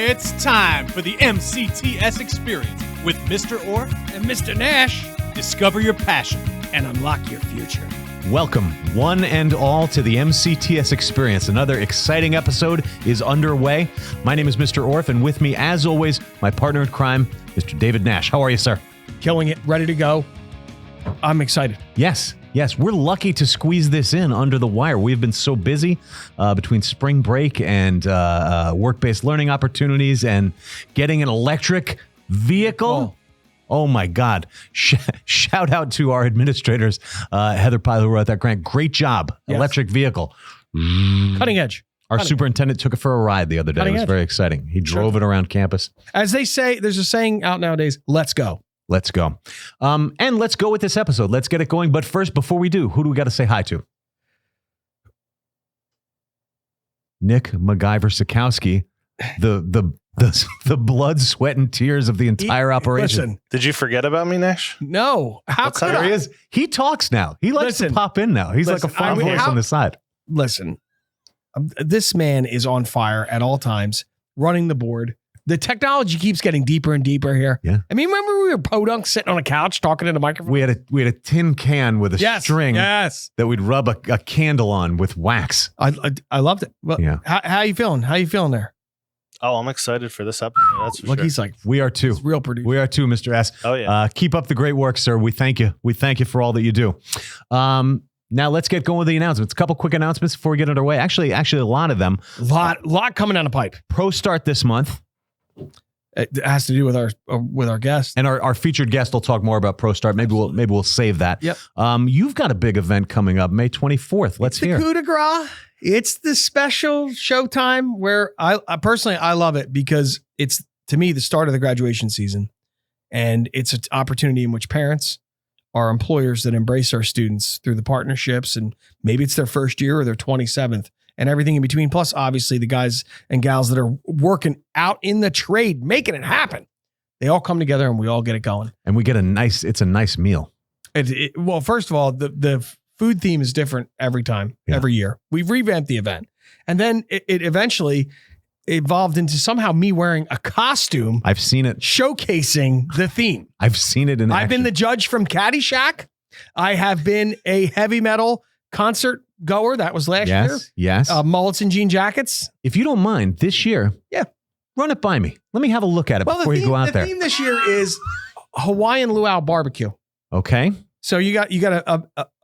It's time for the MCTS experience with Mr. Orr and Mr. Nash. Discover your passion and unlock your future. Welcome, one and all, to the MCTS experience. Another exciting episode is underway. My name is Mr. Orff, and with me, as always, my partner in crime, Mr. David Nash. How are you, sir? Killing it, ready to go. I'm excited. Yes, we're lucky to squeeze this in under the wire. We've been so busy between spring break and work-based learning opportunities and getting an electric vehicle. Oh my God. Shout out to our administrators, Heather Pyle, who wrote that grant. Great job. Yes. Electric vehicle. Cutting edge. Our superintendent took it for a ride the other day. It was very exciting. He drove it around campus. As they say, there's a saying out nowadays, let's go. Let's go. And let's go with this episode. Let's get it going. But first, before we do, who do we got to say hi to? Nick MacGyver Sikowski, the blood, sweat, and tears of the entire operation. Listen, did you forget about me, Nash? No. How could I? He is. He talks now. He likes to pop in now. He's like a fun voice on the side. Listen, this man is on fire at all times, running the board. The technology keeps getting deeper and deeper here. Yeah. I mean, remember we were podunk sitting on a couch talking in the microphone? We had a tin can with a string that we'd rub a candle on with wax. I loved it. Well, yeah. How you feeling? How you feeling there? Oh, I'm excited for this episode. That's for sure. He's like, we are too. Real producer. We are too, Mr. S. Oh yeah. Keep up the great work, sir. We thank you. We thank you for all that you do. Now let's get going with the announcements. A couple quick announcements before we get underway. Actually, a lot of them. Lot coming down the pipe. Pro Start this month. It has to do with our guest, and our featured guest will talk more about Pro Start. Maybe we'll save that. Yep. You've got a big event coming up, May 24th. Let's hear. The coup de grace. It's the special showtime where I personally love it because it's, to me, the start of the graduation season, and it's an opportunity in which parents are employers that embrace our students through the partnerships, and maybe it's their first year or their 27th. And everything in between. Plus, obviously, the guys and gals that are working out in the trade, making it happen. They all come together and we all get it going. And we get it's a nice meal. Well, first of all, the food theme is different every time, every year. We've revamped the event. And then it eventually evolved into somehow me wearing a costume. I've seen it. Showcasing the theme. I've seen it in action. I've been the judge from Caddyshack. I have been a heavy metal concert goer. That was last year. Yes. Mullets and jean jackets. If you don't mind, this year, run it by me. Let me have a look at it before you go out there. The theme this year is Hawaiian luau barbecue. Okay. So you got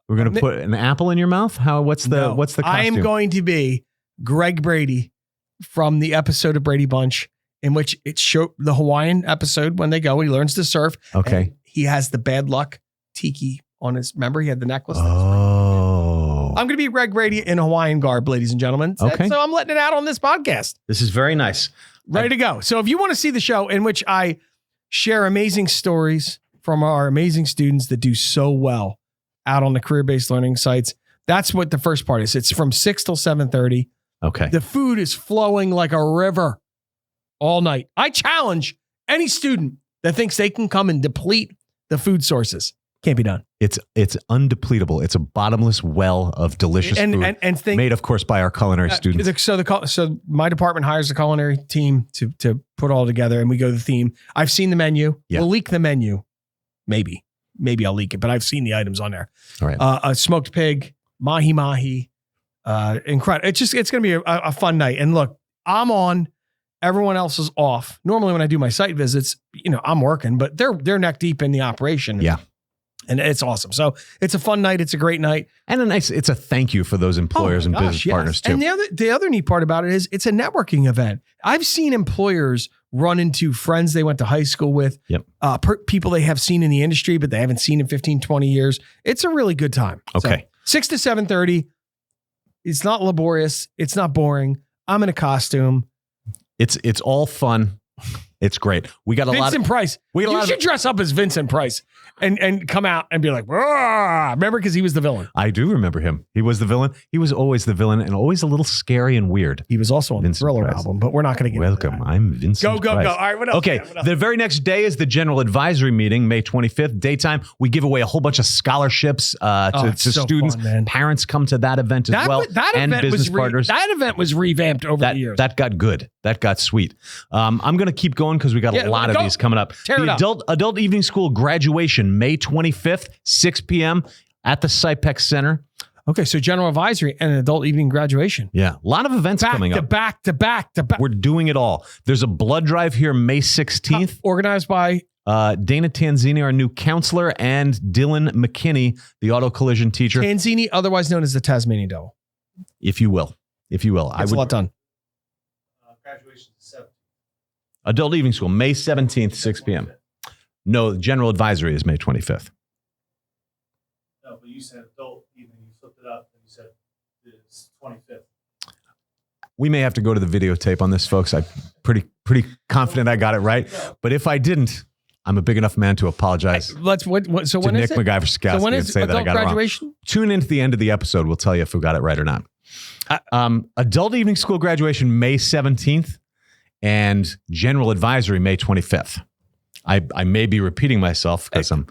we're gonna put an apple in your mouth. What's the costume? I am going to be Greg Brady from the episode of Brady Bunch, in which it showed the Hawaiian episode when they go. He learns to surf. Okay. He has the bad luck tiki on his. Remember, he had the necklace. I'm going to be Greg Brady in Hawaiian garb, ladies and gentlemen. Okay. So I'm letting it out on this podcast. This is very nice. Ready to go. So if you want to see the show in which I share amazing stories from our amazing students that do so well out on the career-based learning sites, that's what the first part is. It's from 6 till 7:30. Okay. The food is flowing like a river all night. I challenge any student that thinks they can come and deplete the food sources. Can't be done. It's undepletable. It's a bottomless well of delicious food, and made, of course, by our culinary students. So my department hires a culinary team to put all together, and we go to the theme. I've seen the menu. Yeah. We'll leak the menu. Maybe I'll leak it, but I've seen the items on there. All right. A smoked pig, mahi. Incredible. It's going to be a fun night. And look, I'm on. Everyone else is off. Normally, when I do my site visits, I'm working, but they're neck deep in the operation. Yeah. And it's awesome. So it's a fun night. It's a great night. And it's a thank you for those employers and business partners too. And the other neat part about it is it's a networking event. I've seen employers run into friends they went to high school with, people they have seen in the industry, but they haven't seen in 15, 20 years. It's a really good time. Okay. So 6 to 7:30. It's not laborious. It's not boring. I'm in a costume. It's all fun. It's great. We got a lot Vincent of Price. we got a You lot should of, dress up as Vincent Price and come out and be like, "Rah!" Remember, because he was the villain. I do remember him. He was the villain. He was always the villain and always a little scary and weird. He was also on the Vincent Thriller Price. album, but we're not going to get Welcome. into that. I'm Vincent Go. Price. All right, what else? Okay, What else? the very next day is the General Advisory Meeting, May 25th, daytime. We give away a whole bunch of scholarships to it's so students. fun, man. Parents come to that event as well, and business partners. That event was revamped over the years. That got good. That got sweet. I'm going to keep going because we got a lot of these coming up. Tear it up. Adult Evening School graduation, May 25th, 6 p.m. at the SIPEC Center. Okay, so General Advisory and an adult evening graduation. Yeah, a lot of events coming up. Back to back. We're doing it all. There's a blood drive here May 16th. Organized by Dana Tanzini, our new counselor, and Dylan McKinney, the auto collision teacher. Tanzini, otherwise known as the Tasmanian Devil. If you will. Gets a lot done. Graduation 7th. Adult Evening School, May 17th, 6 p.m. No, General Advisory is May 25th. No, but you said adult evening. You flipped it up and you said it's 25th. We may have to go to the videotape on this, folks. I'm pretty confident I got it right. But if I didn't, I'm a big enough man to apologize So to when Nick is it? MacGyver-Skowski So when and is say that I adult got graduation? it wrong. Tune in to the end of the episode. We'll tell you if we got it right or not. Adult Evening School graduation, May 17th, and General Advisory, May 25th. I may be repeating myself because I'm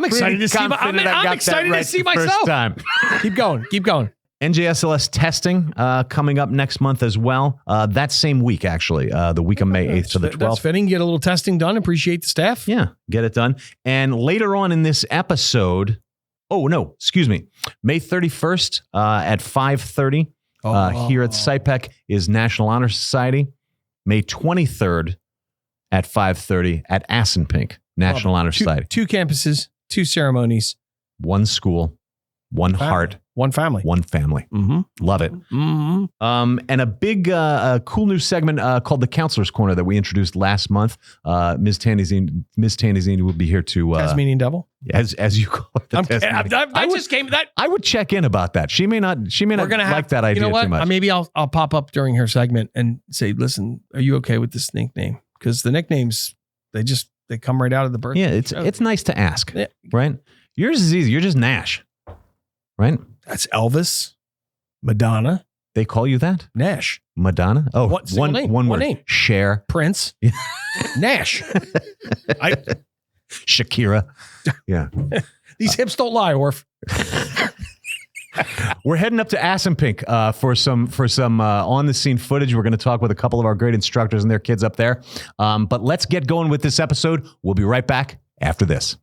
excited to see. I'm excited to see myself. Time. Keep going. NJSLS testing coming up next month as well. That same week, actually, the week of May 8th to the 12th. That's fitting. Get a little testing done. Appreciate the staff. Yeah, get it done. And later on in this episode, May 31st at 5:30 here at SIPEC is National Honor Society. May 23rd at 5:30 at Assenpink National Honor Society. 2 campuses, 2 ceremonies, One school, one heart, one family. one family. Mm-hmm. Love it. Mm-hmm. And a big, cool new segment called the Counselor's Corner that we introduced last month. Ms. Tanizine will be here to Tasmanian Devil. as you call it. I'm kidding. I would check in about that. She may not like that idea you know what? too much. Maybe I'll pop up during her segment and say, "Listen, are you okay with this nickname?" Because the nicknames they come right out of the birth. Yeah, it's nice to ask, Yeah. right? Yours is easy. You're just Nash, right? That's Elvis, Madonna, They call you that? Nash, Madonna? Oh, What single name? one One word. name. Cher. Prince, Nash. Shakira. Yeah. These hips don't lie, Orf. We're heading up to Assenpink for some on the scene footage. We're going to talk with a couple of our great instructors and their kids up there. But let's get going with this episode. We'll be right back after this.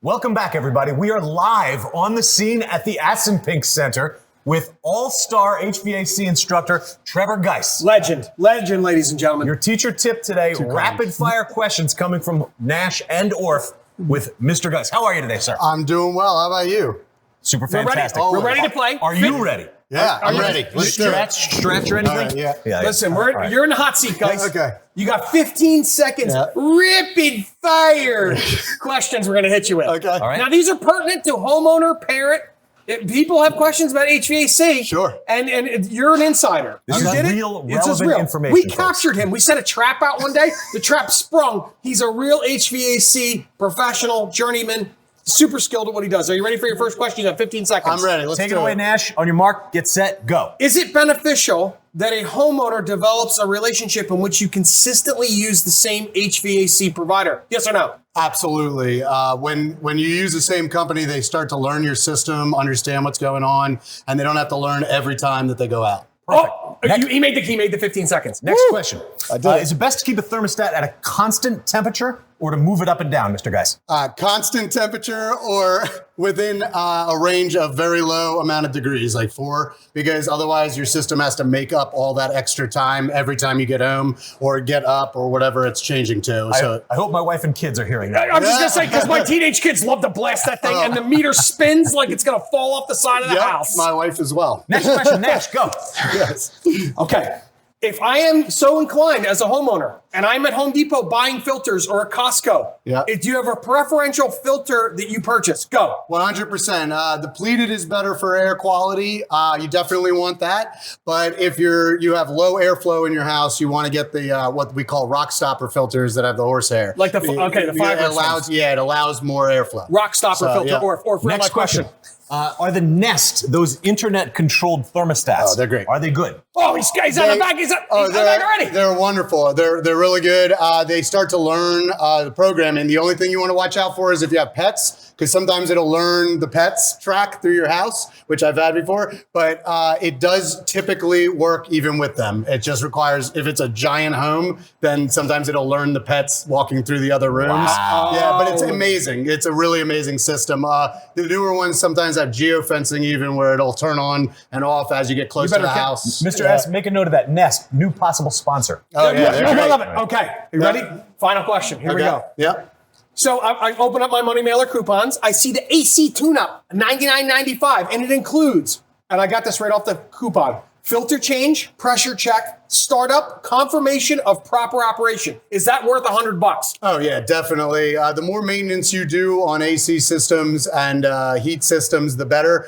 Welcome back, everybody. We are live on the scene at the Assenpink Center with all-star HVAC instructor Trevor Geis. Legend, ladies and gentlemen. Your teacher tip today, rapid-fire questions coming from Nash and Orf with Mr. Geis. How are you today, sir? I'm doing well. How about you? Super fantastic. We're ready to play. Are you ready? Yeah, I'm ready. Let's do it. Stretch or anything? All right, yeah. Listen, you're in the hot seat, guys. Okay. You got 15 seconds. Yeah. Rapid fire questions we're going to hit you with. Okay. All right. Now, these are pertinent to homeowner, parent. If people have questions about HVAC. Sure. And you're an insider. This You is did it. real, It's as relevant information, We folks. captured him. We set a trap out one day. The trap sprung. He's a real HVAC professional, journeyman, super skilled at what he does. Are you ready for your first question? You have 15 seconds. I'm ready. Let's Take do it away, Nash. On your mark, get set, go. Is it beneficial that a homeowner develops a relationship in which you consistently use the same HVAC provider? Yes or no? Absolutely. When you use the same company, they start to learn your system, understand what's going on, and they don't have to learn every time that they go out. Oh, he made the 15 seconds. Next question. Is it best to keep a thermostat at a constant temperature or to move it up and down, Mr. Geis? Constant temperature or within a range of very low amount of degrees, like 4, because otherwise your system has to make up all that extra time every time you get home or get up or whatever it's changing to. So I hope my wife and kids are hearing that. I'm just going to say, because my teenage kids love to blast that thing and the meter spins like it's going to fall off the side of the house. My wife as well. Next question, Nash, go. Yes. Okay. If I am so inclined as a homeowner and I'm at Home Depot buying filters or at Costco, do you have a preferential filter that you purchase? Go. 100%. The pleated is better for air quality. You definitely want that. But if you have low airflow in your house, you want to get the what we call rock stopper filters that have the horsehair. Like the fiber. It allows more airflow. Rock stopper filter. Or for next my question. Are the Nest, those internet-controlled thermostats? Oh, they're great. Are they good? Oh, he's on the back. He's on the back already. They're wonderful. They're really good. They start to learn the programming. The only thing you want to watch out for is if you have pets, because sometimes it'll learn the pets track through your house, which I've had before. But it does typically work even with them. It just requires, if it's a giant home, then sometimes it'll learn the pets walking through the other rooms. Wow. Yeah, but it's amazing. It's a really amazing system. The newer ones sometimes have geofencing even, where it'll turn on and off as you get close to the house. Mr. S, make a note of that. Nest, new possible sponsor. Oh, yeah. I love it. Okay. You ready? Final question. Here we go. Yep. So I open up my money mailer coupons. I see the AC tune-up, $99.95, and it includes, and I got this right off the coupon, filter change, pressure check, startup, confirmation of proper operation. Is that worth $100? Oh yeah, definitely. The more maintenance you do on AC systems and heat systems, the better.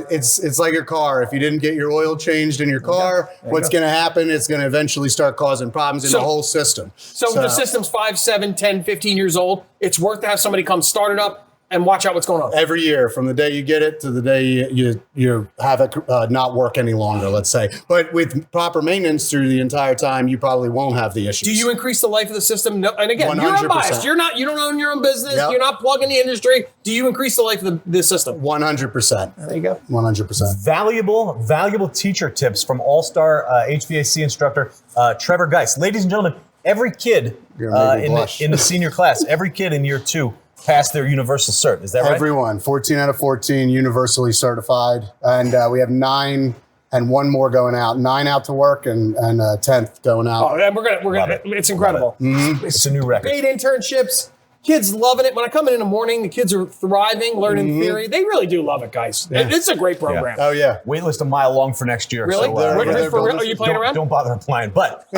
It's like your car. If you didn't get your oil changed in your car, what's going to happen? It's going to eventually start causing problems in the whole system. So the system's 5, 7, 10, 15 years old. It's worth to have somebody come start it up and watch out what's going on. Every year, from the day you get it to the day you have it not work any longer, let's say. But with proper maintenance through the entire time, you probably won't have the issues. Do you increase the life of the system? No, and again, 100%. you're unbiased. You don't own your own business. Yep. You're not plugging the industry. Do you increase the life of the system? 100%. There you go. 100%. Valuable teacher tips from All-Star HVAC instructor Trevor Geis. Ladies and gentlemen, every kid in the senior class, every kid in year 2 passed their universal cert. Is that right? Everyone, 14 out of 14, universally certified. And we have 9 and 1 more going out. 9 out to work and 10th going out. Oh, and we're gonna. It's incredible. It's a new record. Paid internships. Kids loving it. When I come in the morning, the kids are thriving, learning theory. They really do love it, guys. Yeah. It's a great program. Oh, yeah. Waitlist a mile long for next year. Really? So, for real? Are you playing around? Don't bother applying. But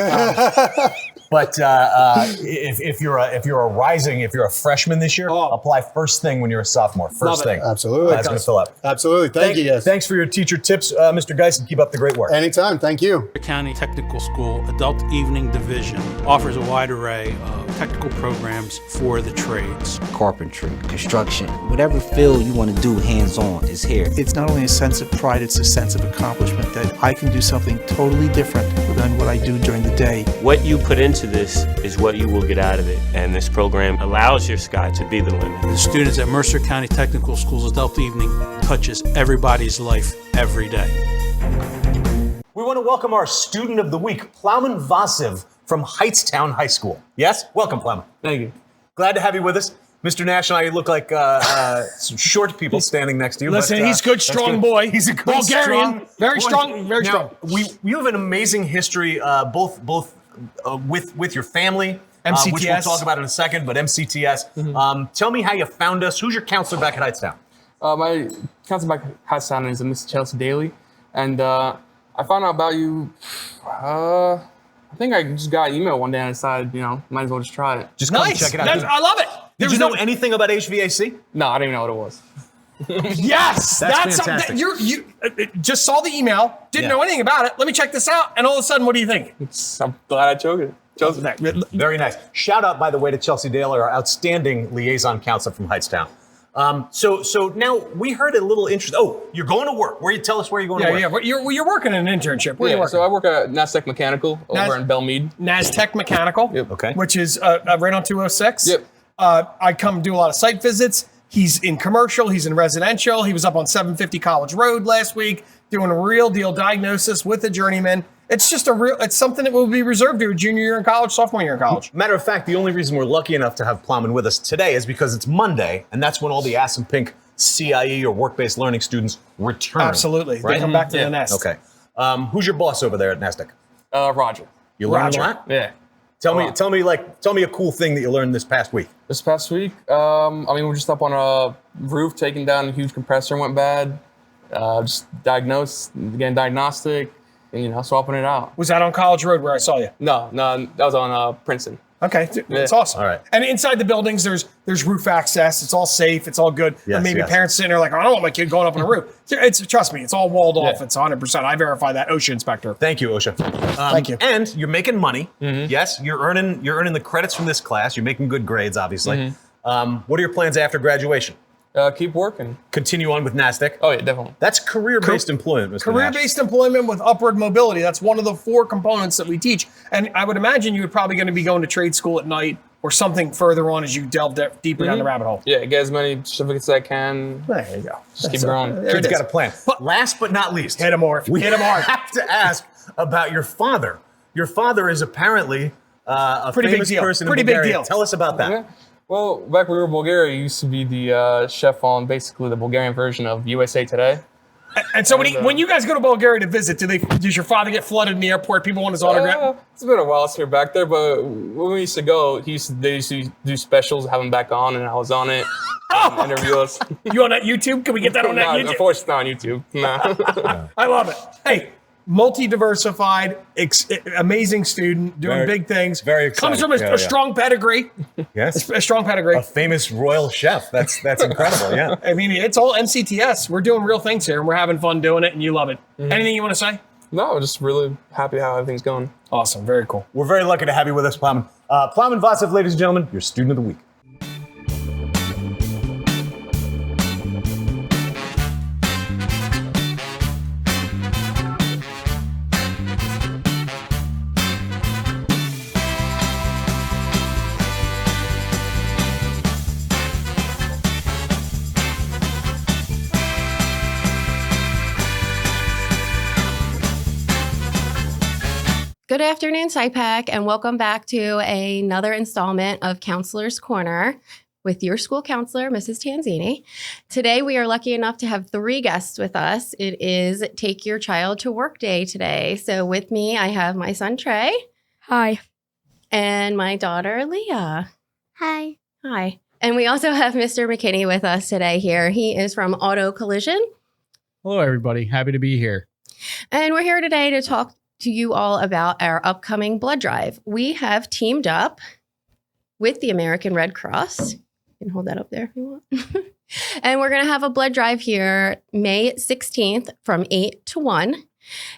if you're a freshman this year, apply first thing when you're a sophomore. First thing. Absolutely. That's going to fill up. Absolutely. Thank you, guys. Thanks for your teacher tips, Mr. Geis, and keep up the great work. Anytime. Thank you. County Technical School Adult Evening Division offers a wide array of technical programs for the trades. Carpentry, construction, whatever field you want to do hands-on is here. It's not only a sense of pride, it's a sense of accomplishment that I can do something totally different than what I do during the day. What you put into this is what you will get out of it, and this program allows your sky to be the limit. The students at Mercer County Technical School's Adult Evening touches everybody's life every day. We want to welcome our student of the week, Plowman Vasiv from Heightstown High School. Yes? Welcome, Plowman. Thank you. Glad to have you with us. Mr. Nash and I look like short people standing next to you. Listen, he's good, strong boy. He's a good, Bulgarian, very boy. strong, very strong. You have an amazing history, both with your family, MCTS. which we'll talk about in a second, but MCTS. Tell me how you found us. Who's your counselor back at Heightstown? My counselor back at Heightstown is Miss Chelsea Daly, and I found out about you. I think I just got an email one day and I decided, might as well just try it. Just come check it out. I love it. Did you know anything about HVAC? No, I didn't even know what it was. Yes, That's fantastic. You just saw the email, didn't know anything about it. Let me check this out, and all of a sudden, what do you think? I'm glad I chose it. Very nice. Shout out, by the way, to Chelsea Daly, our outstanding liaison counselor from Heightstown. So now we heard a little interest. Oh, you're going to work. Tell us where you're going to work. Yeah, you're working an internship. Where are you working? So I work at Nasdaq Mechanical over in Belmead. Nasdaq Mechanical. Yep. Okay. Which is right on 206. Yep. I come do a lot of site visits. He's in commercial. He's in residential. He was up on 750 College Road last week doing a real deal diagnosis with a journeyman. It's just it's something that will be reserved to a junior year in college, sophomore year in college. Matter of fact, the only reason we're lucky enough to have Plowman with us today is because it's Monday, and that's when all the Ass and Pink CIE or work-based learning students return. Absolutely. Right? They come back to the nest. Okay. Who's your boss over there at Nasdaq? Roger. You learned a lot? Yeah. Tell me a cool thing that you learned this past week. This past week, we're just up on a roof, taking down a huge compressor went bad. Just getting diagnostic, and swapping it out. Was that on College Road where I saw you? No, that was on Princeton. Okay, that's awesome. All right. And inside the buildings, there's roof access. It's all safe. It's all good. Yes, and maybe yes. parents sitting there like, I don't want my kid going up on a roof. Trust me, it's all walled off. It's 100%. I verify that, OSHA inspector. Thank you, OSHA. Thank you. And you're making money. Yes, you're earning the credits from this class. You're making good grades, obviously. What are your plans after graduation? Keep working. Continue on with Nasdaq. Oh yeah, definitely. That's career-based employment, Mr. Career-based employment with upward mobility. That's one of the 4 components that we teach. And I would imagine you would probably going to be going to trade school at night or something further on as you delve deeper down the rabbit hole. Yeah, get as many certificates as I can. There you go. Just keep growing. Kid's got a plan. But last but not least, hit him hard. We have to ask about your father. Your father is apparently a Pretty famous big deal. person Pretty in big Bulgaria. deal. Tell us about that. Yeah. Well, back when we were in Bulgaria, I used to be the chef on basically the Bulgarian version of USA Today. And so when you guys go to Bulgaria to visit, does your father get flooded in the airport? People want his autograph? It's been a while since we were back there, but when we used to go, they used to do specials, have him back on, and I was on it. Interview us. You on that YouTube? Can we get that on that No, YouTube? unfortunately, not on YouTube. No. I love it. Hey, multi-diversified, amazing student, doing big things. Very exciting. Comes from a strong pedigree. Yes. A strong pedigree. A famous royal chef. That's incredible, yeah. I mean, it's all MCTS. We're doing real things here, and we're having fun doing it, and you love it. Anything you want to say? No, just really happy how everything's going. Awesome. Very cool. We're very lucky to have you with us, Plowman. Plowman Vasev, ladies and gentlemen, your student of the week. Good afternoon, SciPac, and welcome back to another installment of Counselor's Corner with your school counselor, Mrs. Tanzini. Today, we are lucky enough to have 3 guests with us. It is Take Your Child to Work Day today. So with me, I have my son, Trey. Hi. And my daughter, Leah. Hi. Hi. And we also have Mr. McKinney with us today here. He is from Auto Collision. Hello, everybody. Happy to be here. And we're here today to talk to you all about our upcoming blood drive. We have teamed up with the American Red Cross. You can hold that up there if you want. And we're going to have a blood drive here May 16th from 8 to 1.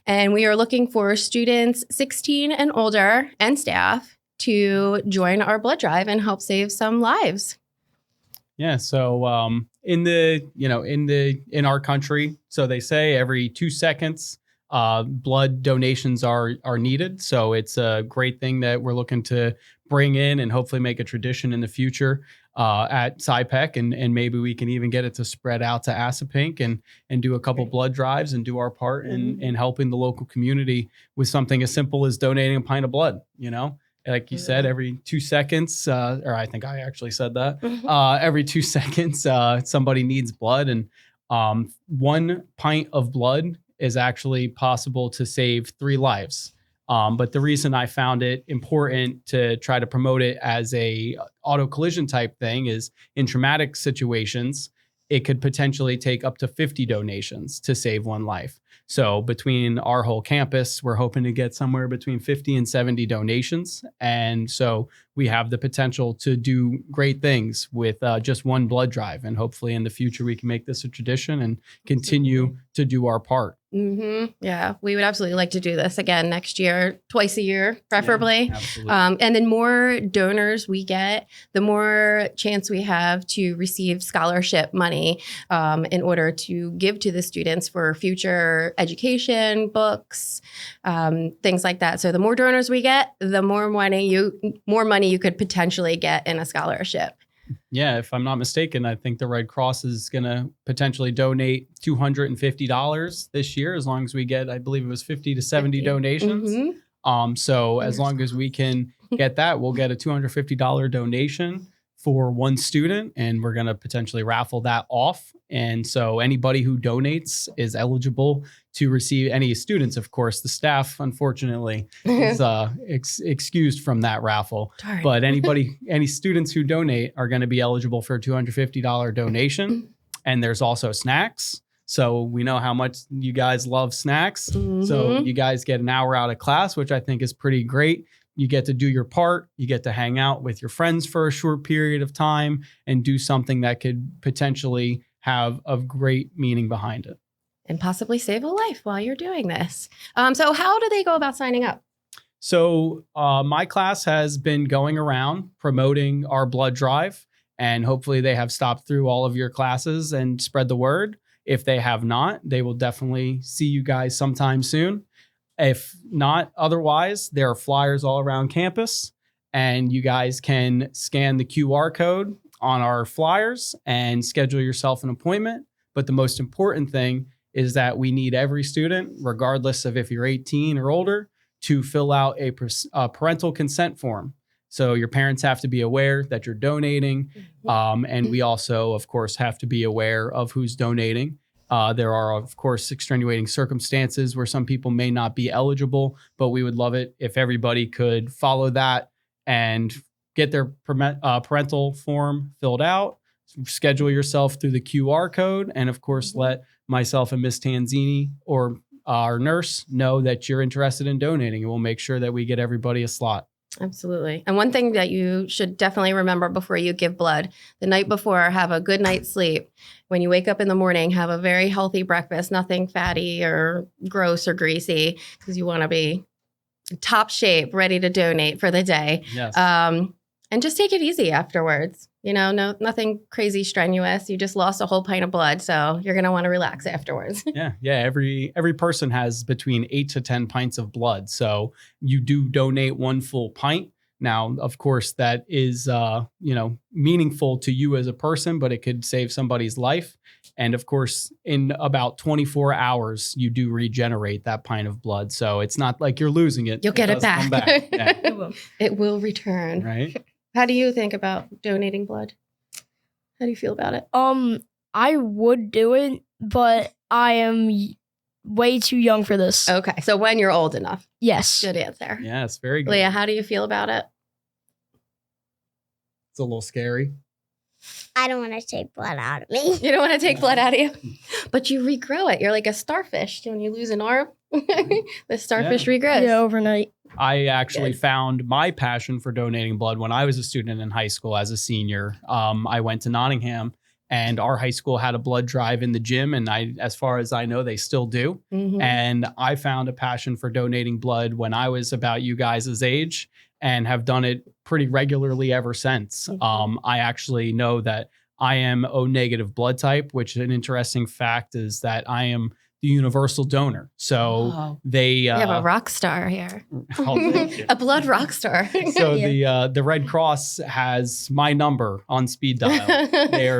And we are looking for students 16 and older and staff to join our blood drive and help save some lives. Yeah. So in our country, so they say every 2 seconds, blood donations are needed. So it's a great thing that we're looking to bring in and hopefully make a tradition in the future at SciPec. And maybe we can even get it to spread out to Asapink and do a couple blood drives and do our part in helping the local community with something as simple as donating a pint of blood, Like you said, every 2 seconds, or I think I actually said that, every 2 seconds, somebody needs blood. And 1 pint of blood is actually possible to save 3 lives. But the reason I found it important to try to promote it as a auto collision type thing is in traumatic situations, it could potentially take up to 50 donations to save 1 life. So between our whole campus, we're hoping to get somewhere between 50 and 70 donations. And so we have the potential to do great things with just one blood drive. And hopefully in the future, we can make this a tradition and continue to do our part. Yeah, we would absolutely like to do this again next year, twice a year, preferably. Yeah, absolutely. And the more donors we get, the more chance we have to receive scholarship money in order to give to the students for future education, books, things like that. So the more donors we get, the more money you could potentially get in a scholarship. Yeah, if I'm not mistaken, I think the Red Cross is going to potentially donate $250 this year, as long as we get, I believe it was 50 to 70 donations. So as long as we can get that, we'll get a $250 donation for one student, and we're going to potentially raffle that off. And so anybody who donates is eligible to receive, any students, of course. The staff, unfortunately, is excused from that raffle. Darn. But any students who donate are going to be eligible for a $250 donation. And there's also snacks. So we know how much you guys love snacks. So you guys get an hour out of class, which I think is pretty great. You get to do your part. You get to hang out with your friends for a short period of time and do something that could potentially have a great meaning behind it. And possibly save a life while you're doing this. So how do they go about signing up? So my class has been going around promoting our blood drive, and hopefully they have stopped through all of your classes and spread the word. If they have not, they will definitely see you guys sometime soon. If not, otherwise, there are flyers all around campus, and you guys can scan the QR code on our flyers and schedule yourself an appointment. But the most important thing is that we need every student, regardless of if you're 18 or older, to fill out a parental consent form. So your parents have to be aware that you're donating. And we also, of course, have to be aware of who's donating. There are, of course, extenuating circumstances where some people may not be eligible, but we would love it if everybody could follow that and get their parental form filled out, schedule yourself through the QR code, and of course, let myself and Miss Tanzini or our nurse know that you're interested in donating, and we'll make sure that we get everybody a slot. Absolutely. And one thing that you should definitely remember before you give blood, the night before, have a good night's sleep. When you wake up in the morning, have a very healthy breakfast, nothing fatty or gross or greasy, because you want to be in top shape, ready to donate for the day. Yes. And just take it easy afterwards. You know, nothing crazy strenuous. You just lost a whole pint of blood, so you're going to want to relax afterwards. Yeah. Every person has between 8 to 10 pints of blood. So you do donate one full pint. Now, of course, that is, meaningful to you as a person, but it could save somebody's life. And of course, in about 24 hours, you do regenerate that pint of blood. So it's not like you're losing it. You'll get it does come back. Yeah. It will return. Right. How do you think about donating blood? How do you feel about it? I would do it, but I am way too young for this. Okay, so when you're old enough. Yes. Good answer. Yes, very good. Leah, how do you feel about it? It's a little scary. I don't want to take blood out of me. You don't want to take blood out of you, but you regrow it. You're like a starfish. When you lose an arm, the starfish regrows. Yeah, overnight. I actually found my passion for donating blood when I was a student in high school as a senior. I went to Nottingham, and our high school had a blood drive in the gym. And as far as I know, they still do. And I found a passion for donating blood when I was about you guys' age, and have done it pretty regularly ever since. I actually know that I am O negative blood type, which an interesting fact is that I am the universal donor. So we have a rock star here. Thank you. A blood rock star. So the Red Cross has my number on speed dial.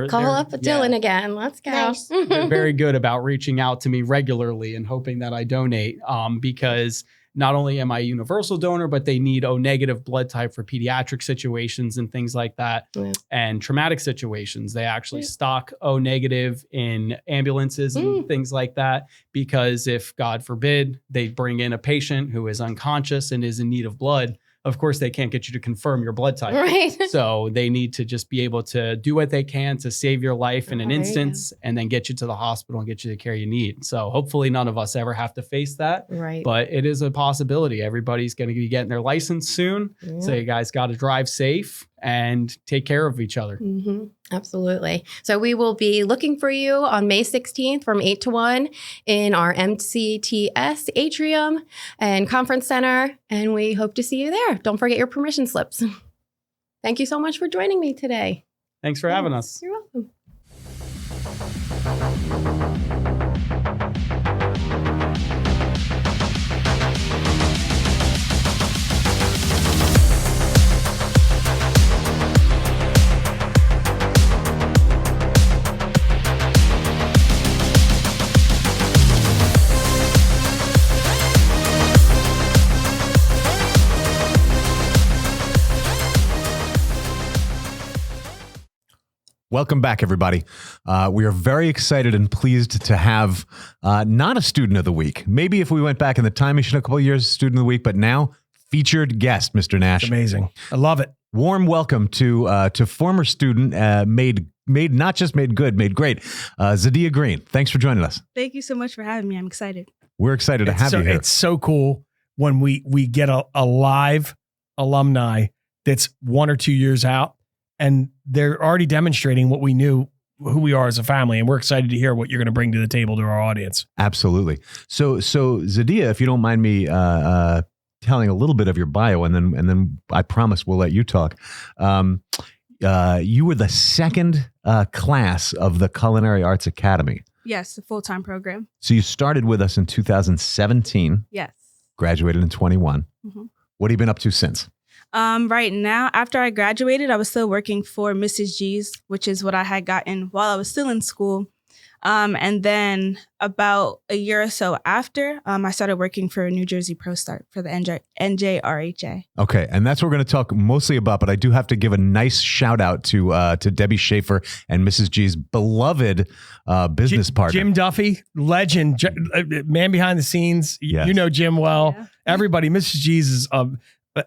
Call up Dylan again. Let's go. Nice. They're very good about reaching out to me regularly and hoping that I donate, because not only am I a universal donor, but they need O negative blood type for pediatric situations and things like that, and traumatic situations. They actually stock O negative in ambulances and things like that, because if, God forbid, they bring in a patient who is unconscious and is in need of blood, of course, they can't get you to confirm your blood type. Right. So they need to just be able to do what they can to save your life in an Right. instance and then get you to the hospital and get you the care you need. So hopefully none of us ever have to face that. Right. But it is a possibility. Everybody's going to be getting their license soon. Yeah. So you guys got to drive safe and take care of each other. Mm-hmm. Absolutely. So we will be looking for you on May 16th from 8 to 1 in our MCTS atrium and conference center. And we hope to see you there. Don't forget your permission slips. Thank you so much for joining me today. Thanks for having us. You're welcome. Welcome back, everybody. We are very excited and pleased to have not a student of the week. Maybe if we went back in the time machine a couple of years, student of the week, but now featured guest, Mr. Nash. It's amazing. I love it. Warm welcome to former student, made not just made good, made great, Zadia Green. Thanks for joining us. Thank you so much for having me. I'm excited. We're excited to have you here. It's so cool when we get a live alumni that's 1 or 2 years out, and they're already demonstrating what we knew, who we are as a family. And we're excited to hear what you're going to bring to the table to our audience. Absolutely. So Zadia, if you don't mind me telling a little bit of your bio, and then I promise we'll let you talk. You were the second class of the Culinary Arts Academy. Yes, a full-time program. So you started with us in 2017. Yes. Graduated in 21. Mm-hmm. What have you been up to since? Right now, after I graduated, I was still working for Mrs. G's, which is what I had gotten while I was still in school. And then about a year or so after, I started working for New Jersey ProStart for the NJRHA. Okay, and that's what we're going to talk mostly about, but I do have to give a nice shout out to Debbie Schaefer and Mrs. G's beloved business partner. Jim Duffy, legend, man behind the scenes. Yes. You know Jim well. Yeah. Everybody, Mrs. G's is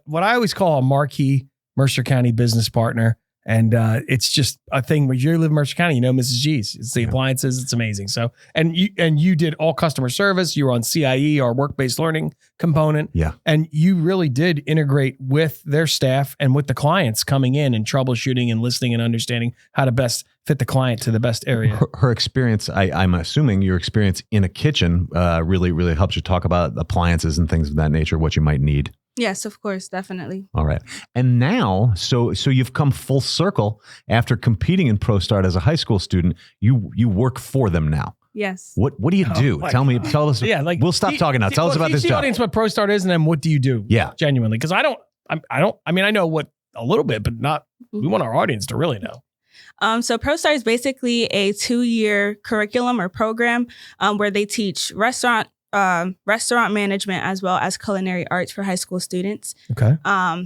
what I always call a marquee Mercer County business partner. And it's just a thing where you live in Mercer County, you know Mrs. G's. It's the appliances. It's amazing. So, and you did all customer service. You were on CIE, our work-based learning component. Yeah. And you really did integrate with their staff and with the clients coming in and troubleshooting and listening and understanding how to best fit the client to the best area. Her experience, I'm assuming your experience in a kitchen really, really helps you talk about appliances and things of that nature, what you might need. Yes, of course, definitely. All right. And now, so you've come full circle after competing in ProStart as a high school student. You work for them now. Yes. What do you do? Tell us. Yeah, like we'll stop talking now. Tell us about this job. job. Audience, what ProStart is, and then what do you do? Yeah, genuinely, because I know what a little bit, but not. We want our audience to really know. So ProStart is basically a 2-year curriculum or program where they teach restaurant management as well as culinary arts for high school students. Okay.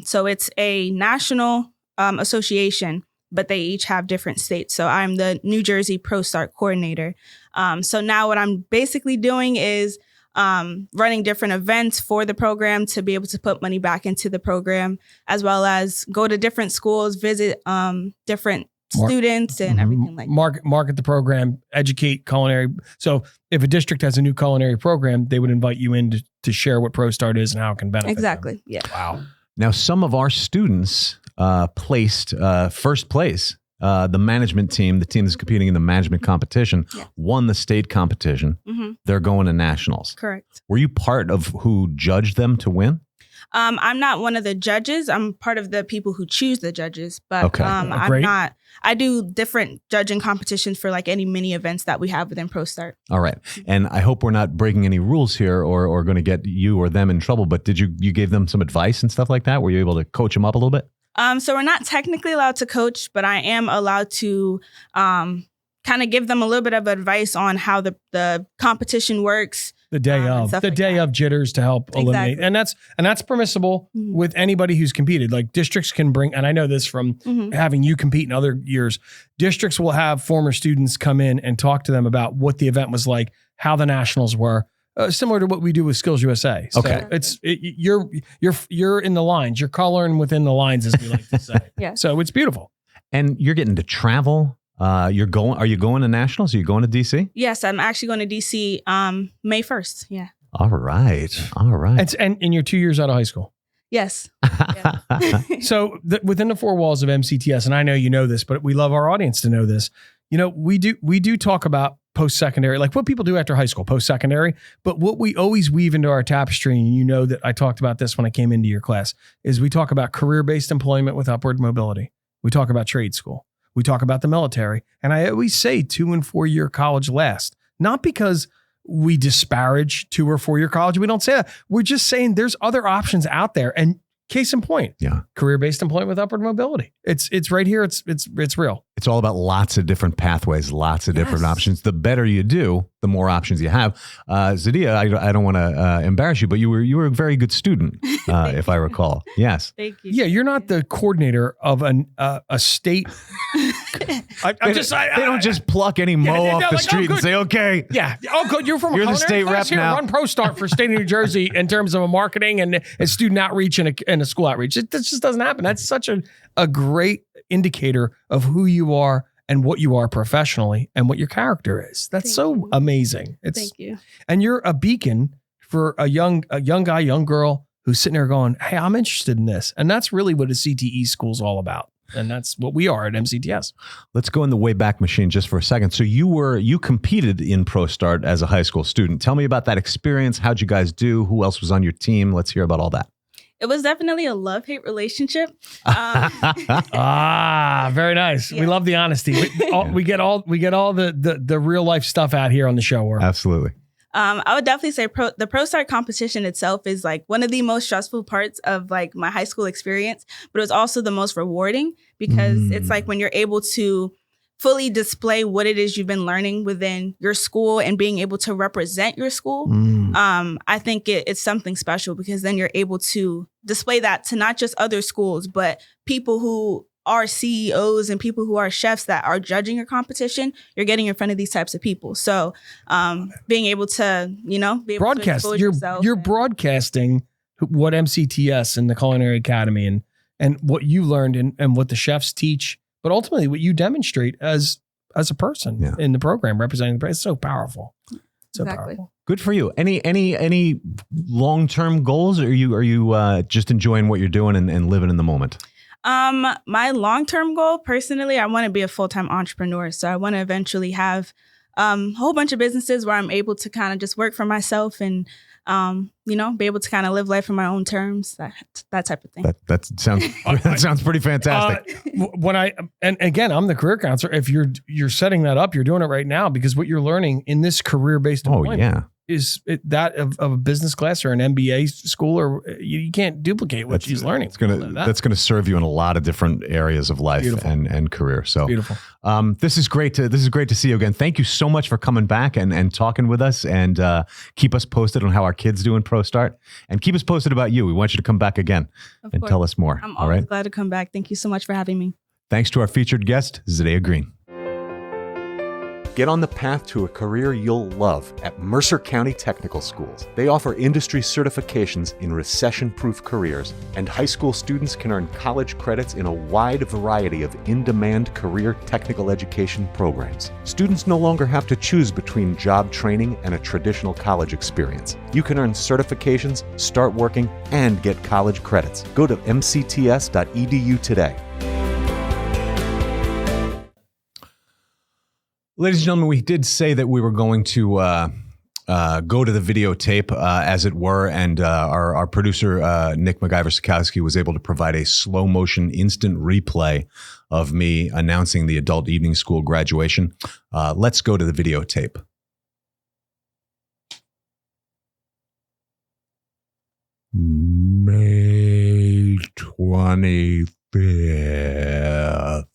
So it's a national association, but they each have different states. So I'm the New Jersey ProStart coordinator. So now what I'm basically doing is running different events for the program to be able to put money back into the program, as well as go to different schools, visit different students and everything like that. Market the program, educate culinary. So if a district has a new culinary program, they would invite you in to share what ProStart is and how it can benefit Exactly. them. Yeah. Wow. Now, some of our students placed first place. The management team, the team that's competing in the management competition, won the state competition. Mm-hmm. They're going to nationals. Correct. Were you part of who judged them to win? I'm not one of the judges. I'm part of the people who choose the judges, but Okay. I'm not. I do different judging competitions for like any mini events that we have within ProStart. All right. And I hope we're not breaking any rules here or going to get you or them in trouble, but did you gave them some advice and stuff like that? Were you able to coach them up a little bit? So we're not technically allowed to coach, but I am allowed to kind of give them a little bit of advice on how the competition works. The day of jitters to help eliminate. And that's permissible with anybody who's competed. Like districts can bring, and I know this from having you compete in other years, districts will have former students come in and talk to them about what the event was like, how the nationals were, similar to what we do with Skills USA. So Okay. you're in the lines. You're coloring within the lines, as we like to say. Yeah. So it's beautiful. And you're getting to travel. Are you going to nationals? Are you going to DC? Yes, I'm actually going to DC May 1st. Yeah. All right. And you're 2 years out of high school. Yes. So within the four walls of MCTS, and I know you know this, but we love our audience to know this. You know, we do talk about post-secondary, like what people do after high school, post-secondary. But what we always weave into our tapestry, and you know that I talked about this when I came into your class, is we talk about career-based employment with upward mobility. We talk about trade school. We talk about the military. And I always say 2 and 4 year college last, not because we disparage 2 or 4 year college. We don't say that. We're just saying there's other options out there. And case in point, career-based employment with upward mobility. It's right here. It's real. It's all about lots of different pathways, lots of different options. The better you do, the more options you have. Zadia, I don't want to embarrass you, but you were a very good student, if I recall. Yes. Thank you. Yeah, you're not the coordinator of a state. They don't just pluck any mow off the street and say, okay. Yeah. Oh, good. You're You're the state rep here. now. Run ProStart for state of New Jersey in terms of a marketing and student outreach and a school outreach. That just doesn't happen. That's such a great indicator of who you are and what you are professionally and what your character is. That's so amazing. Thank you. And you're a beacon for a young guy, young girl who's sitting there going, hey, I'm interested in this. And that's really what a CTE school's all about. And that's what we are at MCTS. Let's go in the Wayback Machine just for a second. So you competed in ProStart as a high school student. Tell me about that experience. How'd you guys do? Who else was on your team? Let's hear about all that. It was definitely a love-hate relationship. Very nice. We love the honesty. We get all the real life stuff out here on the show. Absolutely. I would definitely say the ProStart competition itself is like one of the most stressful parts of like my high school experience, but it was also the most rewarding because it's like when you're able to fully display what it is you've been learning within your school and being able to represent your school. I think it's something special because then you're able to display that to not just other schools, but people who are CEOs and people who are chefs that are judging your competition. You're getting in front of these types of people. So being able to, be able broadcast, to expose yourself. You're broadcasting what MCTS and the Culinary Academy and what you learned and what the chefs teach, but ultimately what you demonstrate as a person in the program representing the brand. It's so powerful. So powerful. Good for you. Any long-term goals? Or are you just enjoying what you're doing and living in the moment? My long-term goal, personally, I want to be a full-time entrepreneur. So I want to eventually have a whole bunch of businesses where I'm able to kind of just work for myself and, be able to kind of live life on my own terms, that type of thing. That sounds pretty fantastic. And again, I'm the career counselor. If you're setting that up, you're doing it right now because what you're learning in this career-based employment is that of a business class or an MBA school, or you can't duplicate what she's learning. That's gonna serve you in a lot of different areas of life and career. So beautiful. This is great to see you again. Thank you so much for coming back and talking with us, and keep us posted on how our kids do in ProStart, and keep us posted about you. We want you to come back again and tell us more. I'm always glad to come back. Thank you so much for having me. Thanks to our featured guest, Zadia Green. Get on the path to a career you'll love at Mercer County Technical Schools. They offer industry certifications in recession-proof careers, and high school students can earn college credits in a wide variety of in-demand career technical education programs. Students no longer have to choose between job training and a traditional college experience. You can earn certifications, start working, and get college credits. Go to mcts.edu today. Ladies and gentlemen, we did say that we were going to go to the videotape, as it were, and our producer, Nick MacGyver-Sikowski, was able to provide a slow motion instant replay of me announcing the adult evening school graduation. Let's go to the videotape. May 25th.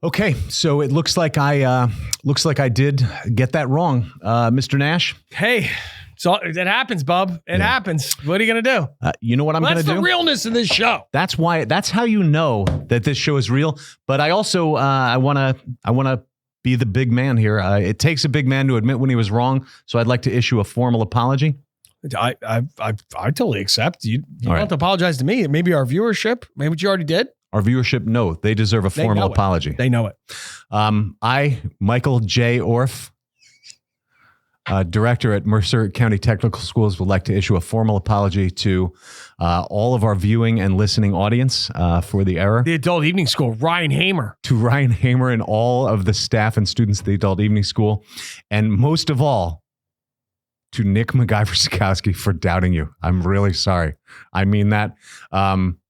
Okay, so it looks like I did get that wrong, Mr. Nash. Hey, so it happens, bub. It happens. What are you gonna do? You know what I'm gonna do? That's the realness of this show. That's how you know that this show is real. But I also I wanna be the big man here. It takes a big man to admit when he was wrong, so I'd like to issue a formal apology. I totally accept. You don't right. have to apologize to me. Maybe our viewership, maybe what you already did. Our viewership, no, they deserve a formal apology. They know it. I, Michael J. Orff, director at Mercer County Technical Schools, would like to issue a formal apology to all of our viewing and listening audience for the error. The Adult Evening School, Ryan Hamer. To Ryan Hamer and all of the staff and students at the Adult Evening School. And most of all, to Nick MacGyver-Sikowski for doubting you. I'm really sorry. I mean that.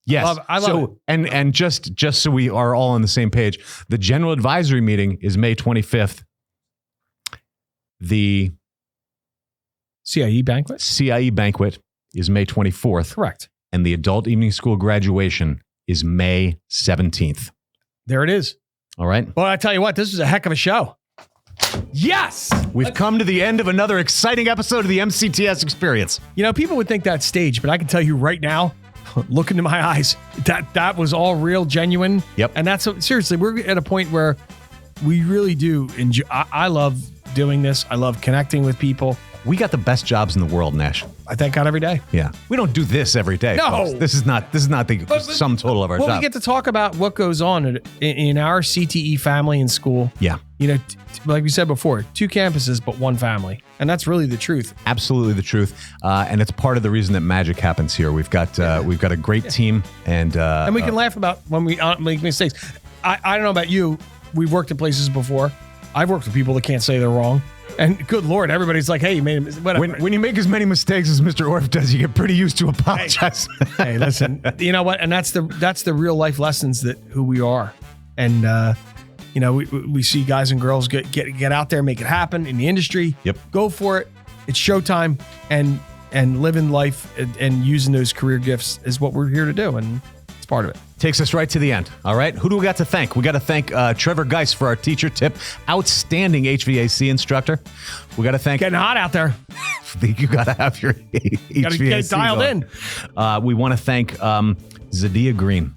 Yes. I love it. And just so we are all on the same page, the general advisory meeting is May 25th. The CIE banquet? CIE banquet is May 24th. Correct. And the Adult Evening School graduation is May 17th. There it is. All right. Well, I tell you what, this was a heck of a show. Yes! We've come to the end of another exciting episode of the MCTS experience. You know, people would think that's staged, but I can tell you right now, look into my eyes, that was all real, genuine. Yep. And that's, seriously, we're at a point where we really do enjoy. I love doing this. I love connecting with people. We got the best jobs in the world, Nash. I thank God every day. Yeah. We don't do this every day. No. Folks. This is not the sum total of our job. We get to talk about what goes on in our CTE family in school. Yeah. You know, like we said before, 2 campuses, but 1 family. And that's really the truth. Absolutely the truth. And it's part of the reason that magic happens here. We've got a great team. And we can laugh about when we make mistakes. I don't know about you. We've worked in places before. I've worked with people that can't say they're wrong. And good Lord, everybody's like, hey, you made a mistake. Whatever. When you make as many mistakes as Mr. Orff does, you get pretty used to apologize. Hey, listen, you know what? And that's the real life lessons that who we are. And, you know, we see guys and girls get out there, make it happen in the industry. Yep. Go for it. It's showtime. And living life and using those career gifts is what we're here to do. And it's part of it. Takes us right to the end. All right. Who do we got to thank? We got to thank Trevor Geis for our teacher tip. Outstanding HVAC instructor. We got to thank. Getting hot out there. You got to have your HVAC. Got to get dialed going. in. We want to thank Zadia Green,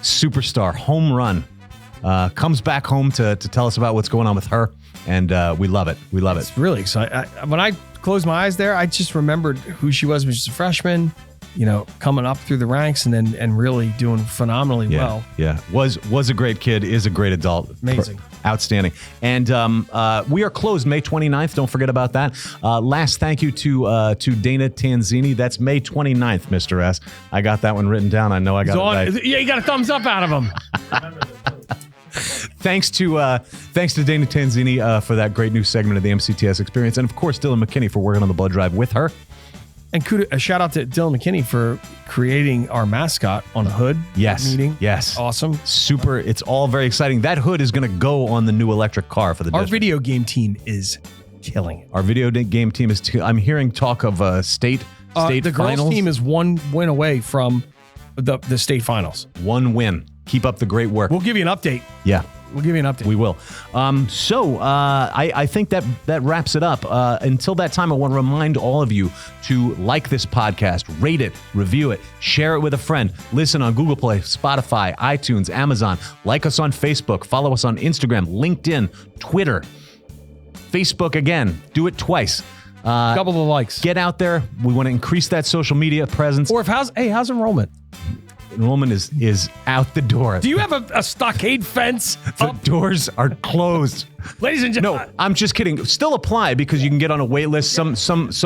superstar, home run. Comes back home to tell us about what's going on with her. And we love it. We love it. It's really exciting. When I closed my eyes there, I just remembered who she was when she was a freshman. You know, coming up through the ranks and really doing phenomenally well. Yeah, was a great kid, is a great adult. Amazing. Outstanding. And we are closed May 29th. Don't forget about that. Last thank you to Dana Tanzini. That's May 29th, Mr. S. I got that one written down. I know I got it right. Yeah, you got a thumbs up out of him. Thanks to Dana Tanzini for that great new segment of the MCTS experience. And of course, Dylan McKinney for working on the blood drive with her. And a shout out to Dylan McKinney for creating our mascot on a hood. Yes. Meeting. Yes. Awesome. Super. It's all very exciting. That hood is going to go on the new electric car for the district. Our video game team is killing it. Our video game team is. I'm hearing talk of state the finals. girls team is 1 win away from the state finals. 1 win. Keep up the great work. We'll give you an update. Yeah. We'll give you an update. We will. I think that wraps it up. Until that time, I want to remind all of you to like this podcast, rate it, review it, share it with a friend, listen on Google Play, Spotify, iTunes, Amazon, like us on Facebook, follow us on Instagram, LinkedIn, Twitter, Facebook again. Do it twice. Double the likes. Get out there. We want to increase that social media presence. Or how's enrollment? Enrollment is out the door. Do you have a stockade fence? The doors are closed. Ladies and gentlemen. No, I'm just kidding. Still apply because you can get on a wait list. Some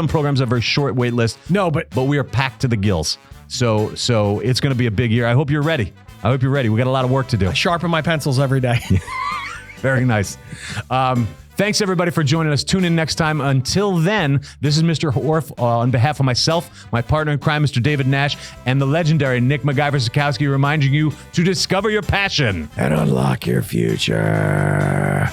programs have a very short wait list. No, but we are packed to the gills. So it's going to be a big year. I hope you're ready. We got a lot of work to do. I sharpen my pencils every day. Very nice. Thanks, everybody, for joining us. Tune in next time. Until then, this is Mr. Orff on behalf of myself, my partner in crime, Mr. David Nash, and the legendary Nick MacGyver-Sikowski, reminding you to discover your passion and unlock your future.